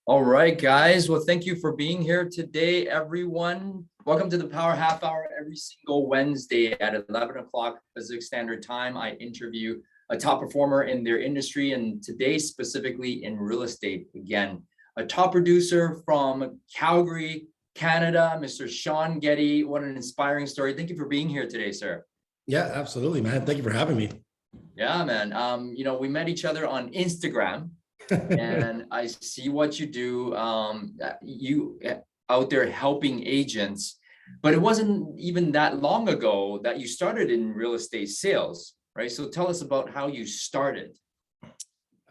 All right, guys. Well, thank you for being here today, everyone. Welcome to the Power Half Hour. Every single Wednesday at 11 o'clock Pacific Standard Time, I interview a top performer in their industry, and today specifically in real estate. Again, a top producer from Calgary, Canada, Mr. Shawn Getty. What an inspiring story. Thank you for being here today, sir. Yeah, absolutely, man. Thank you for having me. Yeah, man. We met each other on Instagram. And I see what you do. You out there helping agents, but it wasn't even that long ago that you started in real estate sales, right? So tell us about how you started.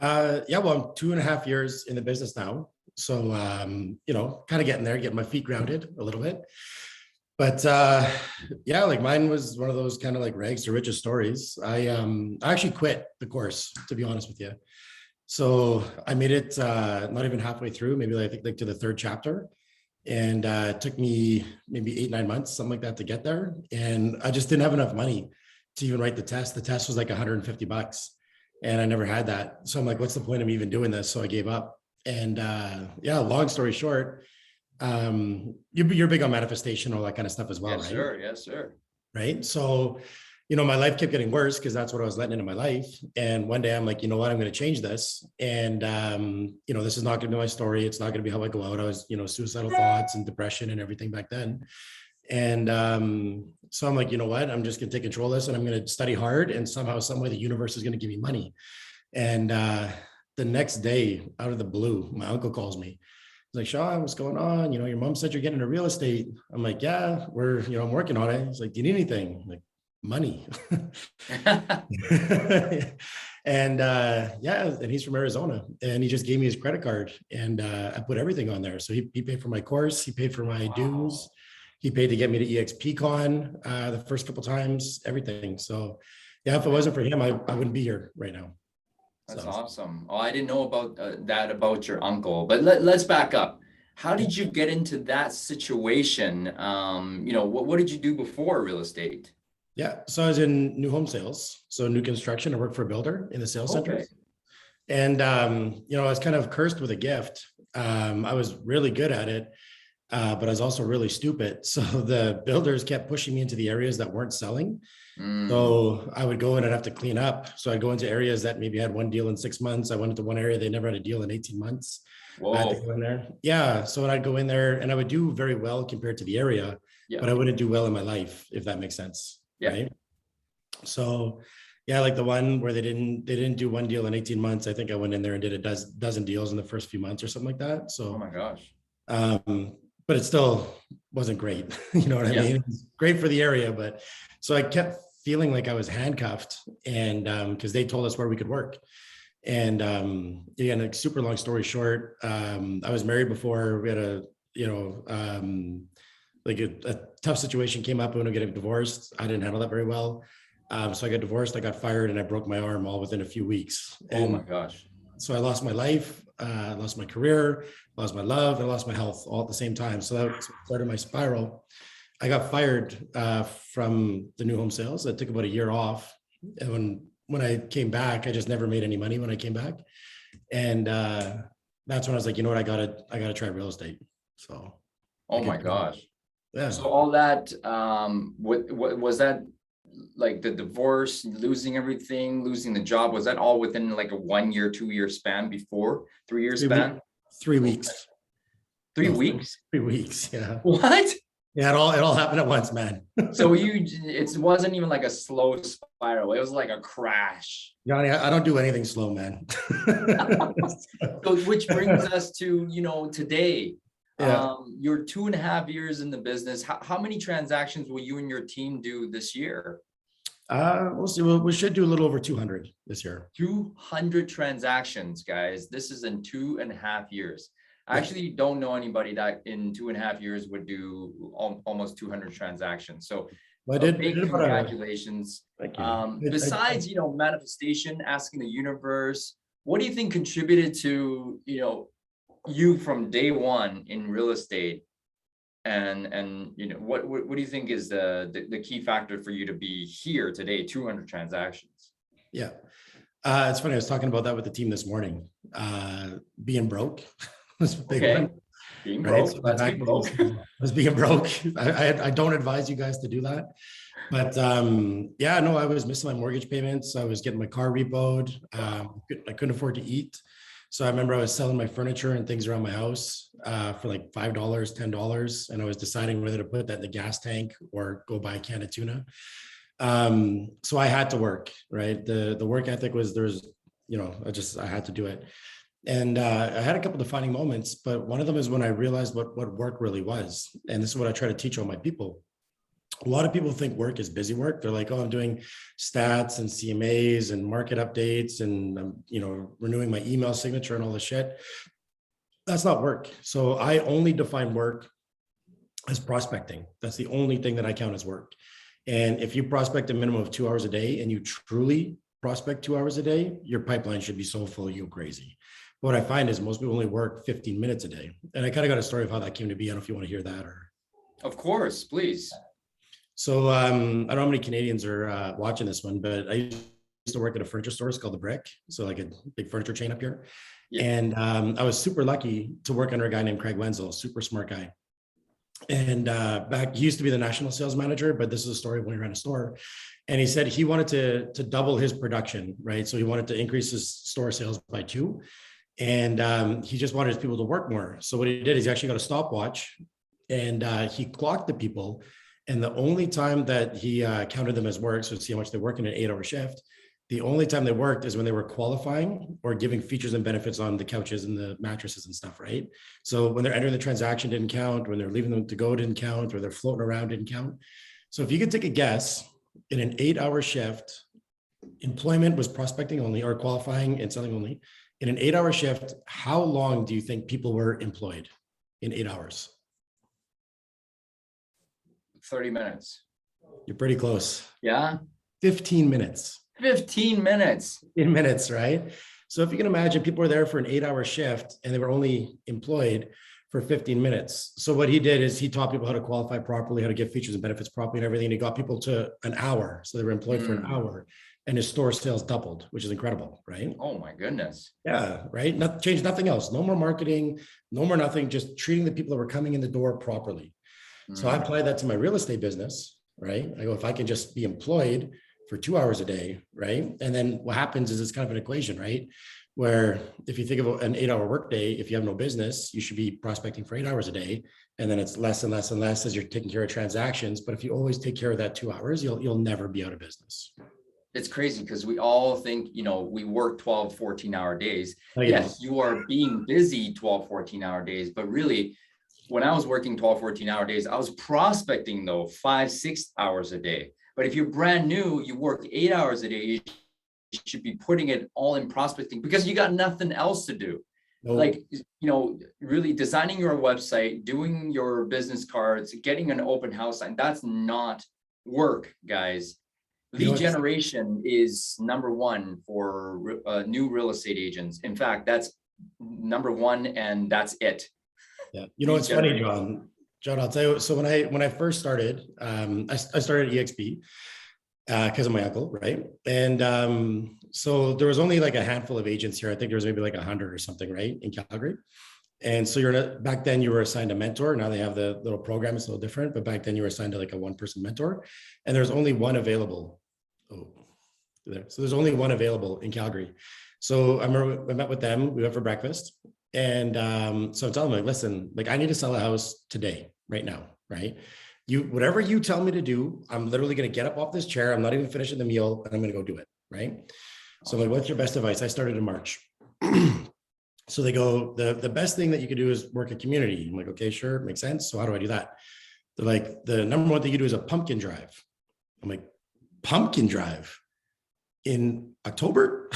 Yeah, well, I'm 2.5 years in the business now. So, kind of getting there, getting my feet grounded a little bit. But yeah, like mine was one of those kind of like rags to riches stories. I actually quit the course, to be honest with you. So I made it not even halfway through, maybe I think like to the 3rd chapter. And it took me maybe 8-9 months, something like that to get there. And I just didn't have enough money to even write the test. The test was like $150 and I never had that. So I'm like, what's the point of me even doing this? So I gave up. And yeah, long story short, you're big on manifestation, all that kind of stuff as well, yes, right? Sir. Yes, sir. Right. So my life kept getting worse because that's what I was letting into my life. And one day I'm like, you know what, I'm going to change this. And, this is not going to be my story. It's not going to be how I go out. I was, suicidal thoughts and depression and everything back then. And so I'm like, you know what, I'm just going to take control of this and I'm going to study hard. And somehow, some way the universe is going to give me money. And the next day, out of the blue, my uncle calls me. He's like, Shawn, what's going on? Your mom said you're getting into real estate. I'm like, yeah, I'm working on it. He's like, do you need anything? I'm like, money. And and he's from Arizona and he just gave me his credit card and I put everything on there. So he paid for my course, he paid for my dues, he paid to get me to EXPCon the first couple times, everything. So yeah, if it wasn't for him, I wouldn't be here right now. That's awesome. Oh, I didn't know about that about your uncle, but let's back up. How did you get into that situation? What did you do before real estate? Yeah, so I was in new home sales, so new construction. I worked for a builder in the sales center. And, I was kind of cursed with a gift. I was really good at it, but I was also really stupid. So the builders kept pushing me into the areas that weren't selling. So I would go in and have to clean up. So I'd go into areas that maybe had one deal in 6 months. I went into one area, they never had a deal in 18 months. Whoa. I had to go in there. Yeah, so I'd go in there and I would do very well compared to the area, but I wouldn't do well in my life, if that makes sense. Yeah. Right. So yeah, like the one where they didn't do one deal in 18 months. I think I went in there and did a dozen deals in the first few months or something like that. So, oh my gosh. But it still wasn't great. You know what I mean? It was great for the area, but so I kept feeling like I was handcuffed and because they told us where we could work. And again, like super long story short, I was married before. We had a tough situation came up when we getting divorced. I didn't handle that very well. So I got divorced, I got fired, and I broke my arm all within a few weeks. And oh my gosh. So I lost my life, I lost my career, lost my love, and I lost my health all at the same time. So that started my spiral. I got fired from the new home sales. I took about a year off. And when I came back, I just never made any money when I came back. And that's when I was like, you know what, I gotta try real estate. So oh my gosh. Yeah. So all that, what was that, like the divorce, losing everything, losing the job, was that all within like a 1 year, 2 year span before 3 year span? 3 weeks. 3 weeks? 3 weeks, yeah. What? Yeah, it all happened at once, man. So it wasn't even like a slow spiral. It was like a crash. Johnny, I don't do anything slow, man. So, which brings us to, today. Yeah. You're 2.5 years in the business. How many transactions will you and your team do this year? We'll see. We should do a little over 200 this year. 200 transactions, guys. This is in 2.5 years. I actually don't know anybody that in 2.5 years would do almost 200 transactions. So big congratulations. Thank you. Besides, manifestation, asking the universe, what do you think contributed to, you from day one in real estate? And what do you think is the key factor for you to be here today, 200 transactions? Yeah. It's funny. I was talking about that with the team this morning. being broke was a big Okay. one. Being Right. broke, So let's be back broke. was being broke. I don't advise you guys to do that. But yeah, no, I was missing my mortgage payments. I was getting my car repoed. I couldn't afford to eat. So I remember I was selling my furniture and things around my house for like $5, $10. And I was deciding whether to put that in the gas tank or go buy a can of tuna. So I had to work, right? The work ethic was there's, I had to do it. And I had a couple of defining moments, but one of them is when I realized what work really was. And this is what I try to teach all my people. A lot of people think work is busy work. They're like, oh, I'm doing stats and CMAs and market updates and I'm, renewing my email signature and all this shit. That's not work. So I only define work as prospecting. That's the only thing that I count as work. And if you prospect a minimum of 2 hours a day and you truly prospect 2 hours a day, your pipeline should be so full, you go crazy. What I find is most people only work 15 minutes a day. And I kind of got a story of how that came to be. I don't know if you want to hear that or. Of course, please. So I don't know how many Canadians are watching this one, but I used to work at a furniture store. It's called The Brick. So like a big furniture chain up here. Yeah. And I was super lucky to work under a guy named Craig Wenzel, super smart guy. And he used to be the national sales manager, but this is a story when he ran a store. And he said he wanted to double his production, right? So he wanted to increase his store sales by 2. And he just wanted his people to work more. So what he did is he actually got a stopwatch and he clocked the people. And the only time that he counted them as work, so to see how much they work in an 8-hour shift, the only time they worked is when they were qualifying or giving features and benefits on the couches and the mattresses and stuff, right? So when they're entering the transaction didn't count, when they're leaving them to go didn't count, or they're floating around didn't count. So if you could take a guess, in an 8-hour shift, employment was prospecting only or qualifying and selling only. In an 8-hour shift, how long do you think people were employed in 8 hours? 30 minutes. You're pretty close. Yeah. 15 minutes. 15 minutes. 15 minutes, right? So if you can imagine, people were there for an 8-hour shift and they were only employed for 15 minutes. So what he did is he taught people how to qualify properly, how to get features and benefits properly and everything. And he got people to an hour. So they were employed for an hour and his store sales doubled, which is incredible, right? Oh my goodness. Yeah, right? Change nothing else. No more marketing, no more nothing, just treating the people that were coming in the door properly. So I apply that to my real estate business, right? I go, if I can just be employed for 2 hours a day, right? And then what happens is it's kind of an equation, right? Where if you think of an 8-hour workday, if you have no business, you should be prospecting for 8 hours a day. And then it's less and less and less as you're taking care of transactions. But if you always take care of that 2 hours, you'll never be out of business. It's crazy because we all think, we work 12, 14-hour days. Oh, yes, you are being busy 12, 14-hour days, but really, when I was working 12, 14-hour days, I was prospecting though 5, 6 hours a day. But if you're brand new, you work 8 hours a day, you should be putting it all in prospecting because you got nothing else to do. Nope. Like, really designing your website, doing your business cards, getting an open house sign, that's not work, guys. Lead generation is number 1 for new real estate agents. In fact, that's number 1 and that's it. Yeah, it's funny, John. I'll tell you. So when I first started, I started at EXP because of my uncle, right? And so there was only like a handful of agents here. I think there was maybe like 100 or something, right, in Calgary. And so back then you were assigned a mentor. Now they have the little program; it's a little different. But back then you were assigned to like a 1-person mentor, and there's only one available. Oh, there. So there's only one available in Calgary. So I remember I met with them. We went for breakfast. And so I'm telling them, like, listen, like I need to sell a house today, right now, right? Whatever you tell me to do, I'm literally going to get up off this chair. I'm not even finishing the meal and I'm going to go do it, right? So I'm like, what's your best advice? I started in March. So they go, the best thing that you can do is work a community. I'm like, okay, sure, makes sense. So how do I do that? They're like, the number 1 thing you do is a pumpkin drive. I'm like, pumpkin drive in October?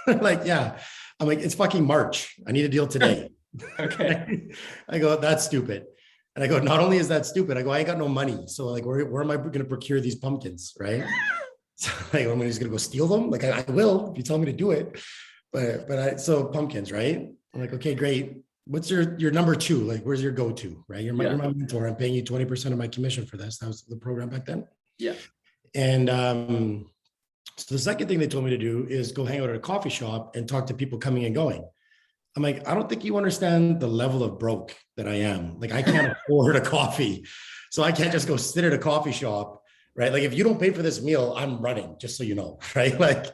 Like, yeah. I'm like, it's fucking March. I need a deal today. Okay. I go, that's stupid. And I go, not only is that stupid, I go, I ain't got no money. So like, where am I going to procure these pumpkins? Right. So like, I'm just going to go steal them. Like I will, if you tell me to do it. So pumpkins, right? I'm like, okay, great. What's your number 2? Like, where's your go-to, right? You're my mentor. I'm paying you 20% of my commission for this. That was the program back then. Yeah. And, so the second thing they told me to do is go hang out at a coffee shop and talk to people coming and going. I'm like, I don't think you understand the level of broke that I am. Like, I can't afford a coffee. So I can't just go sit at a coffee shop, right? Like, if you don't pay for this meal, I'm running, just so you know, right? Like,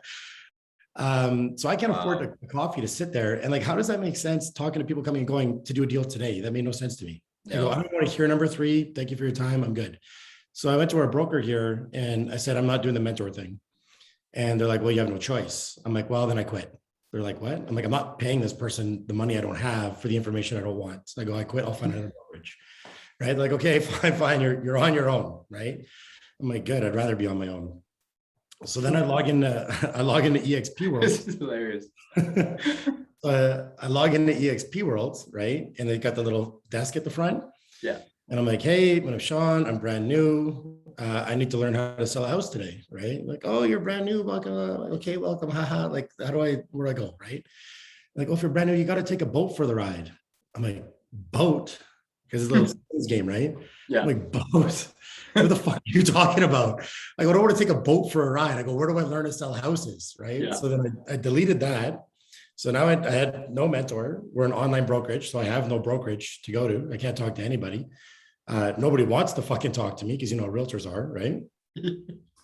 so I can't afford Wow. a coffee to sit there. And like, how does that make sense talking to people coming and going to do a deal today? That made no sense to me. I go, I No. don't want to hear number three. Thank you for your time. I'm good. So I went to our broker here and I said, I'm not doing the mentor thing. And they're like, well, you have no choice. I'm like, well, then I quit. They're like, what? I'm like, I'm not paying this person the money I don't have for the information I don't want. So I go, I quit. I'll find another brokerage. Right. Like, okay, fine. You're on your own. Right. I'm like, good. I'd rather be on my own. So then I log into EXP World. This is hilarious. I log into EXP World, right? And they got the little desk at the front. Yeah. And I'm like, hey, my name's Sean. I'm brand new. I need to learn how to sell a house today, right? Like, oh, you're brand new. Welcome. Okay, welcome. Haha. Like, where do I go, right? Like, oh, if you're brand new, you got to take a boat for the ride. I'm like, boat? Because it's a little game, right? Yeah. I'm like, boat? What the fuck are you talking about? Like, I don't want to take a boat for a ride. I go, where do I learn to sell houses, right? Yeah. So then I deleted that. So now I had no mentor. We're an online brokerage, so I have no brokerage to go to. I can't talk to anybody. Nobody wants to fucking talk to me because you know how realtors are, right?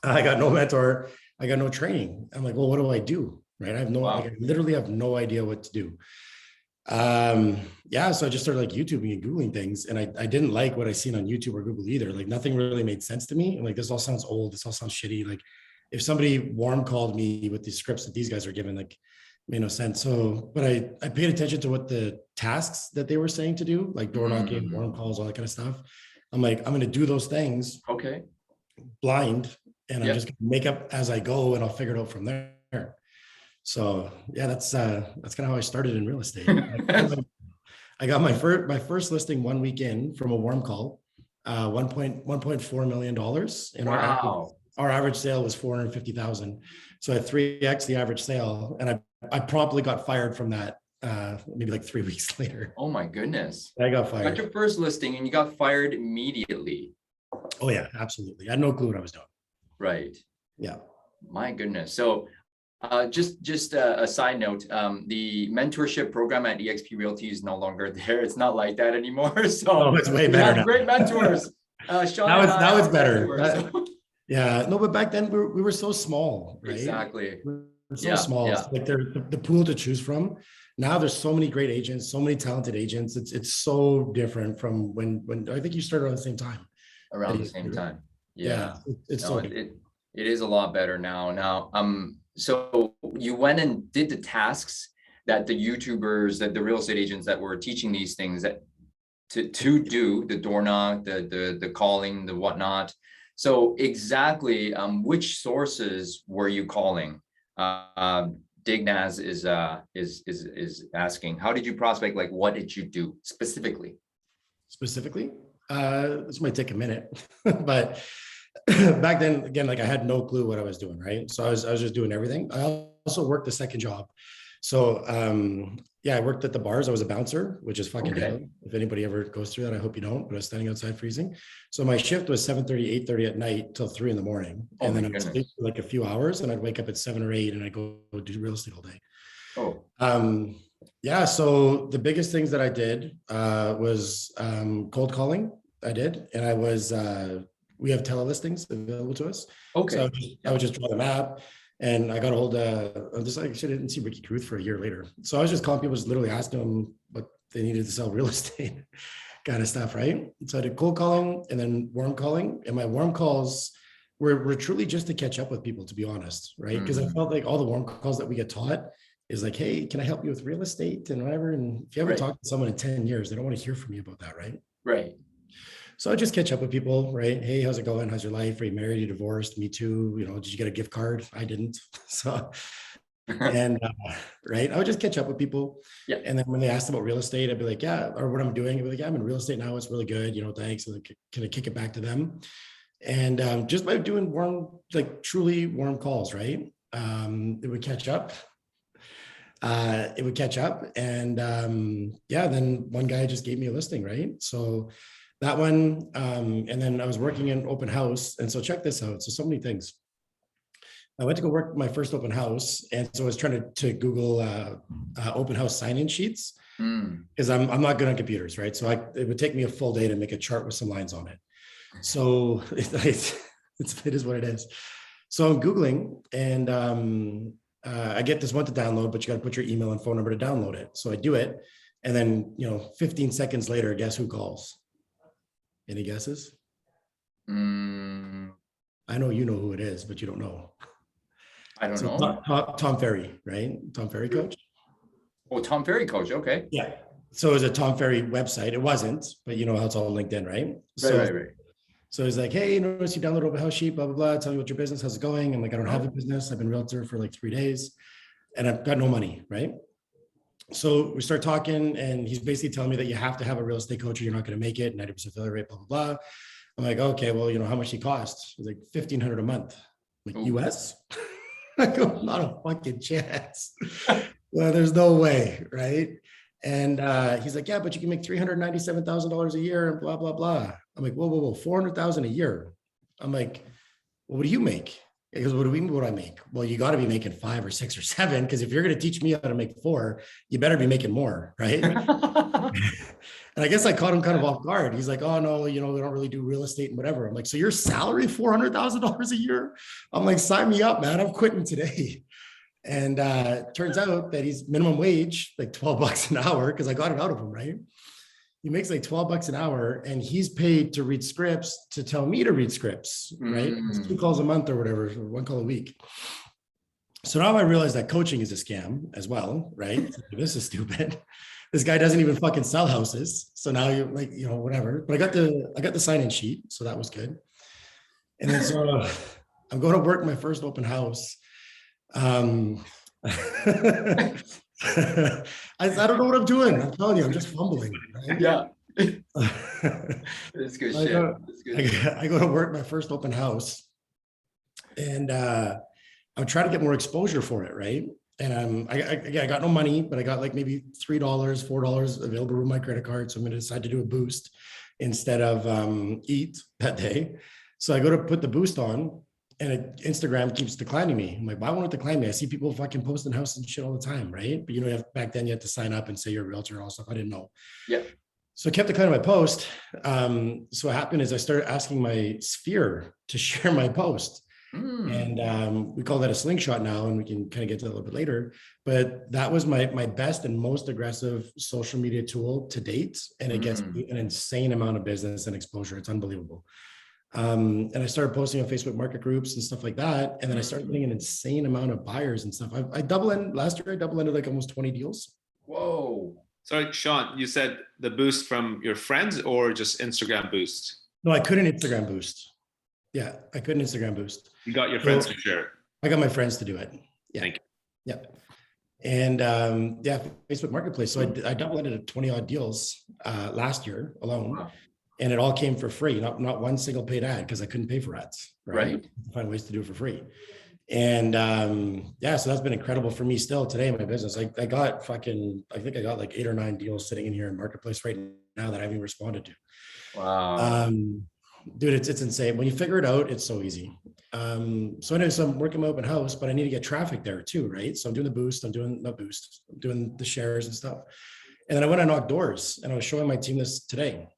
I got no mentor. I got no training. I'm like, well, what do I do? Right? I have no, Wow. like, I literally have no idea what to do. Yeah, so I just started like YouTubing and Googling things, and I didn't like what I seen on YouTube or Google either. Like, nothing really made sense to me. I'm like, this all sounds old. This all sounds shitty. Like, if somebody warm called me with the scripts that these guys are giving, like, made no sense. So, but I paid attention to what the tasks that they were saying to do, like door knocking, warm calls, all that kind of stuff. I'm like, I'm going to do those things Okay. blind, and I'm Yep. just going to make up as I go, and I'll figure it out from there. So yeah, that's kind of how I started in real estate. I got my first listing 1 week in from a warm call, $1.4 million. And Wow. our average sale was 450,000. So I 3x the average sale. And I promptly got fired from that, maybe like 3 weeks later. Oh my goodness. I got Got fired. your first listing and you got fired immediately. Oh yeah, absolutely. I had no clue what I was doing. Right. Yeah. My goodness. So just a side note, the mentorship program at eXp Realty is no longer there. It's not like that anymore. So it's way we better have now. great mentors. Sean now it's better. So. Yeah, no, but back then we were so small, right? Exactly. We were so small. Yeah. So like the pool to choose from. Now there's so many great agents, so many talented agents. It's so different from when I think you started around the same time. Around the same time. Yeah. It's No, so it is a lot better now. Now, so you went and did the tasks that the YouTubers, that the real estate agents that were teaching these things that to do, the door knock, the calling, the whatnot. So exactly, which sources were you calling? Dignaz is asking, how did you prospect? Like, what did you do specifically? This might take a minute, but back then, again, like I had no clue what I was doing, right? So I was just doing everything. I also worked a second job. So yeah, I worked at the bars. I was a bouncer, which is fucking hell. If anybody ever goes through that, I hope you don't, but I was standing outside freezing. So my shift was 7:30, 8:30 at night till 3 in.the morning. And then I'd sleep for like a few hours and I'd wake up at 7 or 8 and I'd go do real estate all day. Oh. Yeah, so the biggest things that I did was cold calling. I did, and I was we have tele listings available to us. Okay. So I would just draw the map, and I got a hold of this. I didn't see Ricky Kruth for a year later. So I was just calling people, just literally asking them what they needed to sell real estate, kind of stuff, right? So I did cold calling and then warm calling, and my warm calls were truly just to catch up with people, to be honest, right? Because I felt like all the warm calls that we get taught is like, hey, can I help you with real estate and whatever? And if you haven't talked to someone in 10 years, they don't want to hear from you about that, right? Right. So I just catch up with people, right? Hey, how's it going? How's your life? Are you married? Are you divorced? Me too. You know, did you get a gift card? I didn't. So, and right, I would just catch up with people. Yeah. And then when they asked about real estate, I'd be like, yeah, or what I'm doing, I'd be like, yeah, I'm in real estate now. It's really good. You know, thanks. And kind of kick it back to them. And just by doing warm, like truly warm calls, right? It would catch up. And yeah, then one guy just gave me a listing, right? So that one, and then I was working in open house. And so check this out. So many things. I went to go work my first open house. And so I was trying to Google open house sign-in sheets because I'm not good on computers, right? So it would take me a full day to make a chart with some lines on it. So it is what it is. So I'm Googling and I get this one to download, but you got to put your email and phone number to download it. So I do it. And then, 15 seconds later, guess who calls? Any guesses? I know you know who it is, but you don't know. I don't know. Tom Ferry, right? Tom Ferry coach. Oh, Tom Ferry coach. Okay. Yeah. So it was a Tom Ferry website. It wasn't, but you know how it's all LinkedIn, right? Right. So he's like, hey, notice you download open house sheet, blah, blah, blah. Tell me what your business, how's it going? I'm like, I don't have a business. I've been a realtor for like 3 days and I've got no money, right? So we start talking and he's basically telling me that you have to have a real estate coach or you're not going to make it, 90% failure rate, blah, blah, blah. I'm like, okay, well, how much he costs? He's like $1,500 a month. I'm like, US? I go, not a fucking chance. Well, there's no way, right? And he's like, yeah, but you can make $397,000 a year and blah, blah, blah. I'm like, whoa, 400,000 a year. I'm like, well, what do you make? He goes, what do we mean? What do I make? Well, you got to be making 5 or 6 or 7, because if you're going to teach me how to make 4, you better be making more, right? And I guess I caught him kind of off guard. He's like, oh no, we don't really do real estate and whatever. I'm like, so your salary $400,000 a year? I'm like, sign me up, man. I'm quitting today. And turns out that he's minimum wage, like $12 an hour, because I got it out of him, right? He makes like $12 an hour and he's paid to read scripts to tell me to read scripts, right? It's 2 calls a month or whatever, or 1 call a week. So now I realize that coaching is a scam as well, right? This is stupid. This guy doesn't even fucking sell houses. So now you're like, whatever. But I got the sign-in sheet, so that was good. And then so I'm going to work my first open house. I don't know what I'm doing. I'm telling you, I'm just fumbling. Right? Yeah. That's good shit. I go to work my first open house and I'm trying to get more exposure for it, right? And I got no money, but I got like maybe $3, $4 available with my credit card. So I'm going to decide to do a boost instead of eat that day. So I go to put the boost on and Instagram keeps declining me. I'm like, why won't it decline me? I see people fucking posting houses and shit all the time, right? But back then you had to sign up and say you're a realtor and all stuff. I didn't know. Yeah. So I kept declining my post. So what happened is I started asking my sphere to share my post. And we call that a slingshot now, and we can kind of get to that a little bit later. But that was my best and most aggressive social media tool to date. And it gets me an insane amount of business and exposure. It's unbelievable. And I started posting on Facebook market groups and stuff like that. And then I started getting an insane amount of buyers and stuff. Last year, I double ended like almost 20 deals. Whoa. Sorry, Shawn, you said the boost from your friends or just Instagram boost? No, I couldn't Instagram boost. Yeah, I couldn't Instagram boost. You got your friends to share it. I got my friends to do it. Yeah. Thank you. Yeah. And Facebook Marketplace. So I double ended at 20 odd deals last year alone. Wow. And it all came for free, not one single paid ad, because I couldn't pay for ads. Right. Find ways to do it for free. And so that's been incredible for me still today in my business. I think I got like 8 or 9 deals sitting in here in Marketplace right now that I haven't even responded to. Wow. Dude, it's insane. When you figure it out, it's so easy. So I'm working my open house, but I need to get traffic there too, right? So I'm doing the boost, I'm doing the shares and stuff. And then I went and knocked doors, and I was showing my team this today.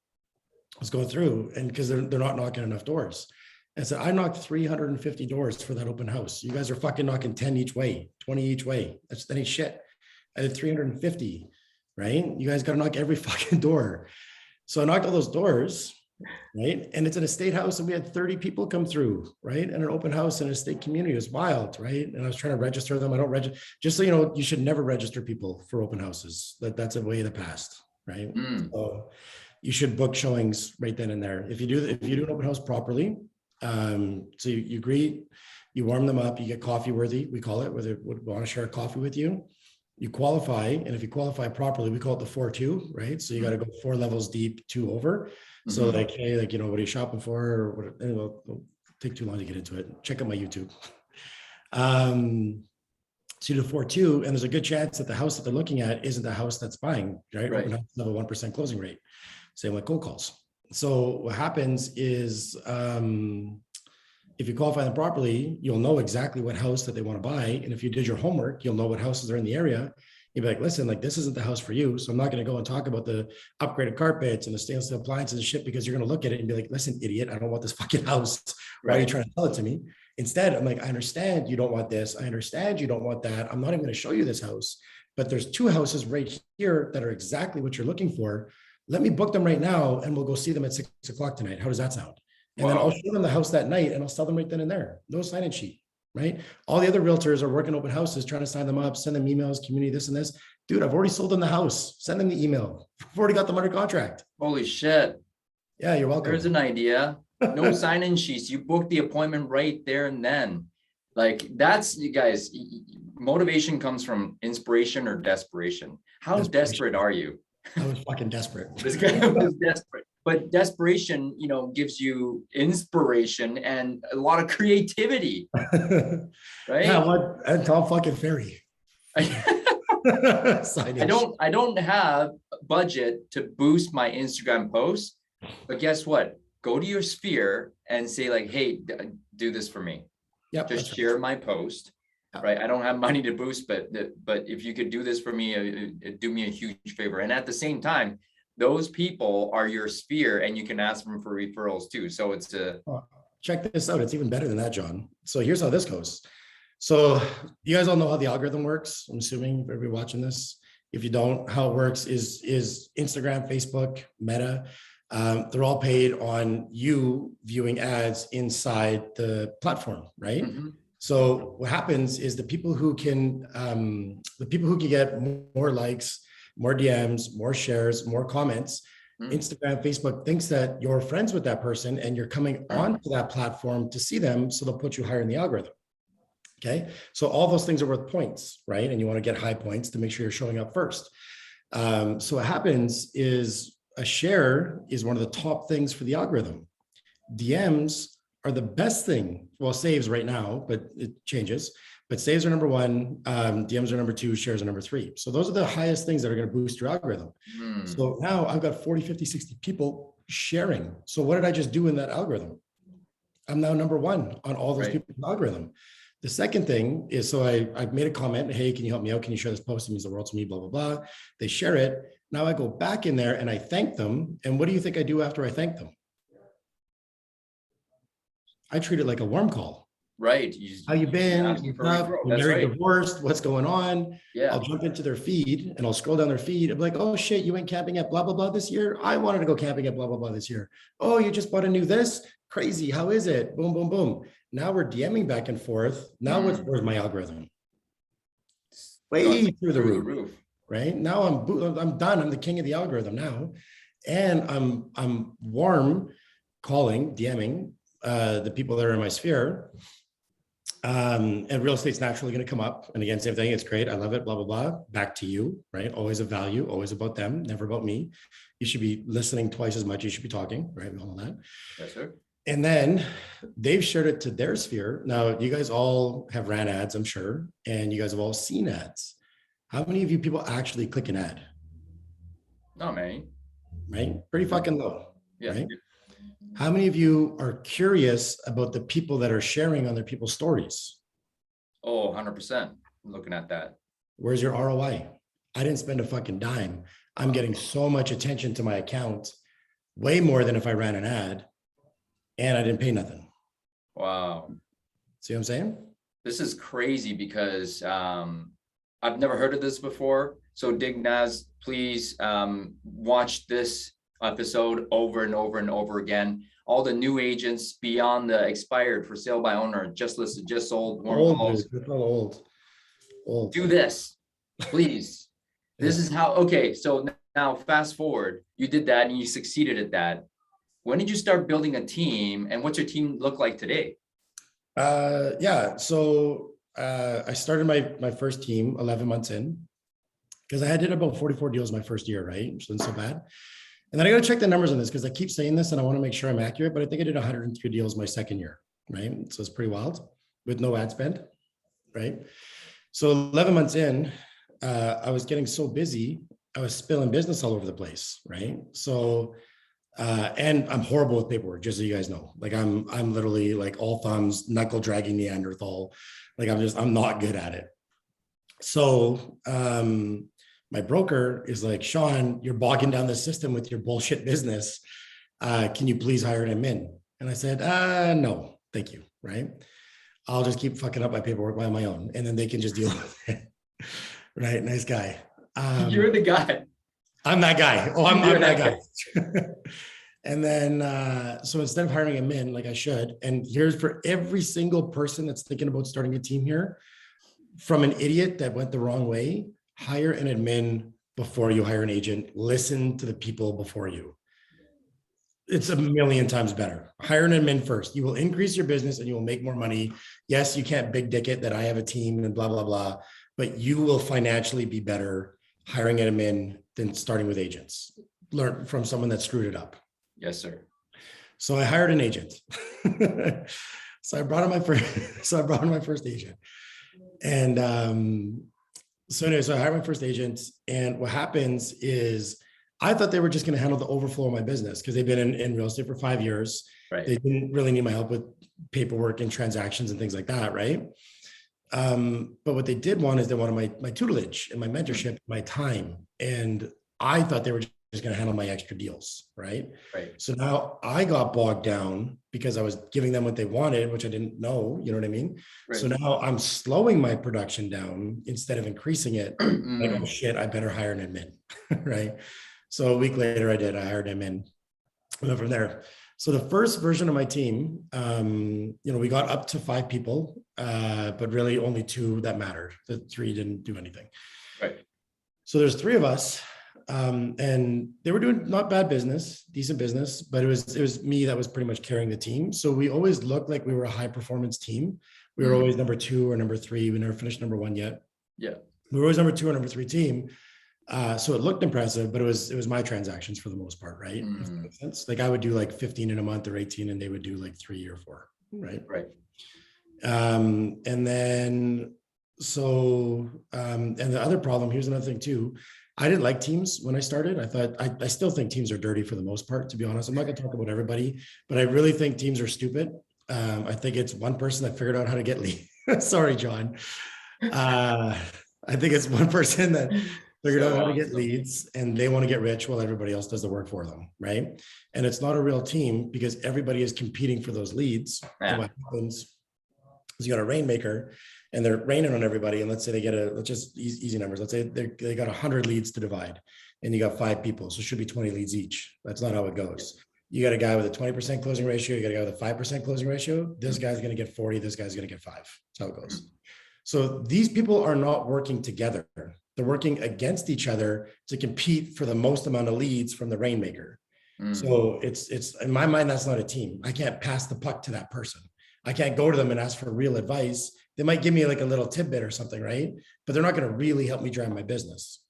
I was going through, and because they're not knocking enough doors. And I said, I knocked 350 doors for that open house. You guys are fucking knocking 10 each way, 20 each way. That ain't shit. I did 350, right? You guys got to knock every fucking door. So I knocked all those doors, right? And it's an estate house, and we had 30 people come through, right? And an open house in an estate community. It was wild, right? And I was trying to register them. I don't register. Just so you know, you should never register people for open houses. That's a way of the past, right? So you should book showings right then and there. If you do an open house properly, so you greet, you warm them up, you get coffee worthy, we call it, where they would want to share a coffee with you. You qualify, and if you qualify properly, we call it the 4-2, right? So you got to go 4 levels deep, 2 over. So like, hey, like, what are you shopping for? Or what? It'll take too long to get into it. Check out my YouTube. So you do 4-2, and there's a good chance that the house that they're looking at isn't the house that's buying, right? Open house have a 1% closing rate. Same like cold calls. So what happens is If you qualify them properly, you'll know exactly what house that they want to buy. And if you did your homework, you'll know what houses are in the area. You'd be like, listen, like this isn't the house for you. So I'm not going to go and talk about the upgraded carpets and the stainless steel appliances and shit, because you're going to look at it and be like, listen, idiot, I don't want this fucking house. Why are you trying to sell it to me? Instead, I'm like, I understand you don't want this. I understand you don't want that. I'm not even going to show you this house, but there's 2 houses right here that are exactly what you're looking for. Let me book them right now and we'll go see them at 6 o'clock tonight. How does that sound? And then I'll show them the house that night and I'll sell them right then and there. No sign-in sheet, right? All the other realtors are working open houses, trying to sign them up, send them emails, community, this and this. Dude, I've already sold them the house. Send them the email. I've already got them under contract. Holy shit. Yeah, you're welcome. There's an idea. No sign-in sheets. You book the appointment right there and then. Like that's, you guys, motivation comes from inspiration or desperation. How desperate are you? I was fucking desperate. This guy was desperate. But desperation, you know, gives you inspiration and a lot of creativity, right? Yeah, what? And Tom fucking Ferry. I don't have budget to boost my Instagram posts, but guess what? Go to your sphere and say like, hey, do this for me. Yep, just share my post, right? I don't have money to boost, but if you could do this for me, it'd do me a huge favor. And at the same time, those people are your sphere and you can ask them for referrals too. So it's check this out. It's even better than that, John. So here's how this goes. So you guys all know how the algorithm works. I'm assuming everybody watching this. If you don't, how it works is Instagram, Facebook, Meta, they're all paid on you viewing ads inside the platform, right? Mm-hmm. So what happens is the people who can get more likes, more DMs, more shares, more comments, Instagram, Facebook thinks that you're friends with that person and you're coming onto that platform to see them. So they'll put you higher in the algorithm. Okay. So all those things are worth points, right? And you want to get high points to make sure you're showing up first. So what happens is a share is one of the top things for the algorithm. DMs are the best thing. Well, saves right now, but it changes. But saves are number 1, DMs are number 2, shares are number 3. So those are the highest things that are going to boost your algorithm. So now I've got 40, 50, 60 people sharing. So what did I just do in that algorithm? I'm now number 1 on all those people's algorithm. The second thing is, so I made a comment, hey, can you help me out? Can you share this post? It means the world to me, blah, blah, blah. They share it. Now I go back in there and I thank them. And what do you think I do after I thank them? I treat it like a warm call. Right. How you been? You married, divorced? What's going on? Yeah. I'll jump into their feed and I'll scroll down their feed. I'm like, oh shit, you went camping at blah, blah, blah this year. I wanted to go camping at blah, blah, blah this year. Oh, you just bought a new this? Crazy. How is it? Boom, boom, boom. Now we're DMing back and forth. Now where's my algorithm? Way through the roof. Right? Now I'm done. I'm the king of the algorithm now. And I'm warm calling, DMing the people that are in my sphere. And real estate's naturally going to come up. And again, same thing. It's great. I love it. Blah, blah, blah. Back to you, right? Always a value, always about them, never about me. You should be listening twice as much. You should be talking, right? And all that. Yes, sir. And then they've shared it to their sphere. Now, you guys all have ran ads, I'm sure, and you guys have all seen ads. How many of you people actually click an ad? Not many. Right? Pretty fucking low. Yeah. Right? How many of you are curious about the people that are sharing on their people's stories? Oh, 100%. I'm looking at that. Where's your ROI? I didn't spend a fucking dime. I'm getting so much attention to my account, way more than if I ran an ad, and I didn't pay nothing. Wow. See what I'm saying? This is crazy because I've never heard of this before. So Dignaz, please watch this episode over and over and over again. All the new agents beyond the expired, for sale by owner, just listed, just sold, warm calls. Old. Do this, please. This is how, okay, so now fast forward, you did that and you succeeded at that. When did you start building a team and what's your team look like today? So I started my first team 11 months in because I did about 44 deals my first year, right? Which isn't so bad. And then I got to check the numbers on this because I keep saying this and I want to make sure I'm accurate, but I think I did 103 deals my second year, right? So it's pretty wild with no ad spend, right? So 11 months in, I was getting so busy, I was spilling business all over the place, right? So And I'm horrible with paperwork, just so you guys know. Like I'm literally like all thumbs, knuckle dragging Neanderthal. Like I'm not good at it. So my broker is like, Shawn, you're bogging down the system with your bullshit business. Can you please hire an admin? And I said, no, thank you. Right. I'll just keep fucking up my paperwork by my own, and then they can just deal with it. Right. Nice guy. You're the guy. I'm that guy. Oh, I'm You're that guy. And then, so instead of hiring him in like I should, and here's for every single person that's thinking about starting a team here, from an idiot that went the wrong way, hire an admin before you hire an agent. Listen to the people before you. It's a million times better. Hire an admin first. You will increase your business and you will make more money. Yes, you can't big dick it that I have a team and blah, blah, blah, but you will financially be better hiring an admin than starting with agents. Learn from someone that screwed it up. Yes, sir. So I hired an agent. So I brought in my first agent. And so anyway, so I hired my first agent. And what happens is I thought they were just going to handle the overflow of my business because they've been in real estate for 5 years. Right. They didn't really need my help with paperwork and transactions and things like that. Right. But what they did want is they wanted my tutelage and my mentorship, my time. And I thought they were just going to handle my extra deals. Right. Right. So now I got bogged down because I was giving them what they wanted, which I didn't know, you know what I mean? Right. So now I'm slowing my production down instead of increasing it. Like, oh shit, I better hire an admin. Right. So a week later I hired him in. And then from there. So the first version of my team, we got up to 5 people, but really only 2 that mattered. The 3 didn't do anything. Right. So there's 3 of us, and they were doing not bad business, decent business, but it was me that was pretty much carrying the team. So we always looked like we were a high performance team. We were always number 2 or number 3. We never finished number 1 yet. Yeah. We were always number 2 or number 3 team. So it looked impressive, but it was my transactions for the most part, right? If that makes sense. Like I would do like 15 in a month or 18, and they would do like 3 or 4, right? Right. And then and the other problem, here's another thing too. I didn't like teams when I started. I thought I still think teams are dirty for the most part, to be honest. I'm not going to talk about everybody, but I really think teams are stupid. I think it's one person that figured out how to get leads. Sorry, John. I think it's one person that figured out how to get leads, and they want to get rich while everybody else does the work for them, right? And it's not a real team because everybody is competing for those leads. Yeah. And what happens is you got a rainmaker, and they're raining on everybody. And let's say they get let's just easy numbers. Let's say they got 100 leads to divide, and you got 5 people, so it should be 20 leads each. That's not how it goes. You got a guy with a 20% closing ratio. You got a guy with a 5% closing ratio. This guy's going to get 40. This guy's going to get 5. That's how it goes. So these people are not working together. They're working against each other to compete for the most amount of leads from the rainmaker. So it's in my mind, that's not a team. I can't pass the puck to that person. I can't go to them and ask for real advice. They might give me like a little tidbit or something, right? But they're not going to really help me drive my business.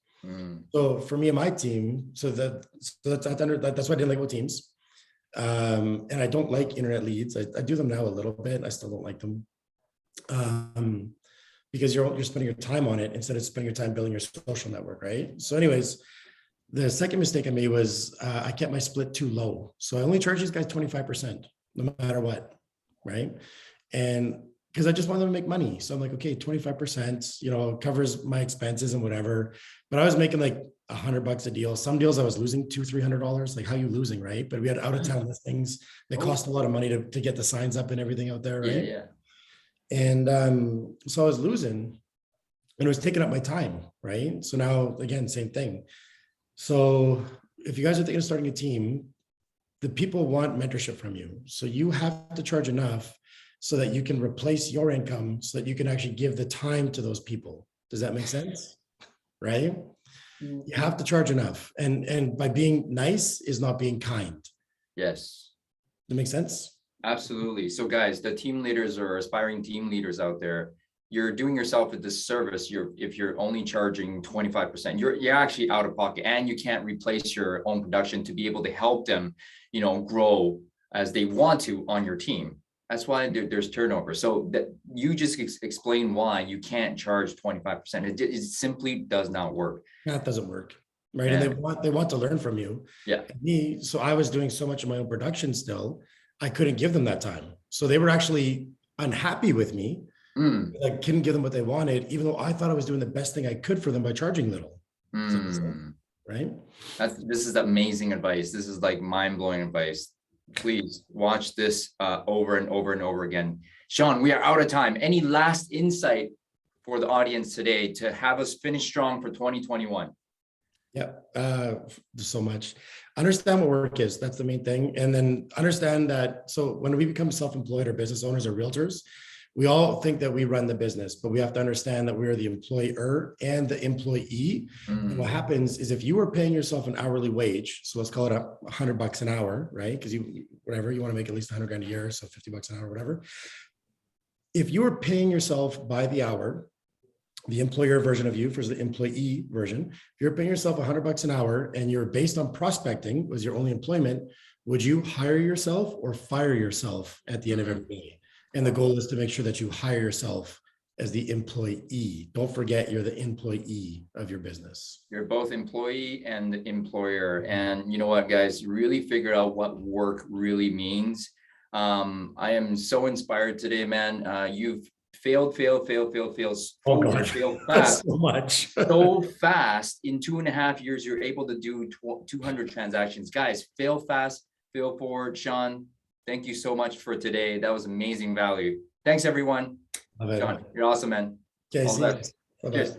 So for me and my team, that's why I didn't like about teams. And I don't like internet leads. I do them now a little bit. I still don't like them. Because you're spending your time on it instead of spending your time building your social network, right? So anyways, the second mistake I made was I kept my split too low. So I only charge these guys 25%, no matter what, right? And because I just want them to make money. So I'm like, okay, 25%, covers my expenses and whatever. But I was making like $100 a deal. Some deals I was losing $200-$300. Like how you losing, right? But we had out of town listings. They cost a lot of money to get the signs up and everything out there, right? Yeah. And so I was losing, and it was taking up my time, right? So now, again, same thing. So if you guys are thinking of starting a team, the people want mentorship from you. So you have to charge enough so that you can replace your income so that you can actually give the time to those people. Does that make sense? Right? You have to charge enough. And by being nice is not being kind. Yes. That makes sense? Absolutely. So guys, the team leaders or aspiring team leaders out there, you're doing yourself a disservice. If you're only charging 25%, you're actually out of pocket, and you can't replace your own production to be able to help them, grow as they want to on your team. That's why there's turnover. So that you just explain why you can't charge 25%. It simply does not work. That doesn't work. right? And they want to learn from you. Yeah. And me, so I was doing so much of my own production still, I couldn't give them that time. So they were actually unhappy with me. I couldn't give them what they wanted, even though I thought I was doing the best thing I could for them by charging little. Right? This is amazing advice. This is like mind-blowing advice. Please watch this over and over and over again. Shawn, we are out of time. Any last insight for the audience today to have us finish strong for 2021? Yeah, so much. Understand what work is. That's the main thing. And then understand that, so when we become self-employed or business owners or realtors, we all think that we run the business, but we have to understand that we are the employer and the employee. And what happens is if you were paying yourself an hourly wage, so let's call it $100 an hour, right? Because you want to make at least 100 grand a year, so $50 an hour, whatever. If you were paying yourself by the hour, the employer version of you versus the employee version, if you're paying yourself $100 an hour and you're based on prospecting was your only employment, would you hire yourself or fire yourself at the end of every day? And the goal is to make sure that you hire yourself as the employee. Don't forget you're the employee of your business. You're both employee and employer. And you know what, guys, really figure out what work really means. I am so inspired today, man. You've failed fast. So much. So fast. In 2.5 years, you're able to do 200 transactions. Guys, fail fast, fail forward. Shawn, thank you so much for today. That was amazing value. Thanks, everyone. Shawn, you're awesome, man. Okay, All the best. Cheers.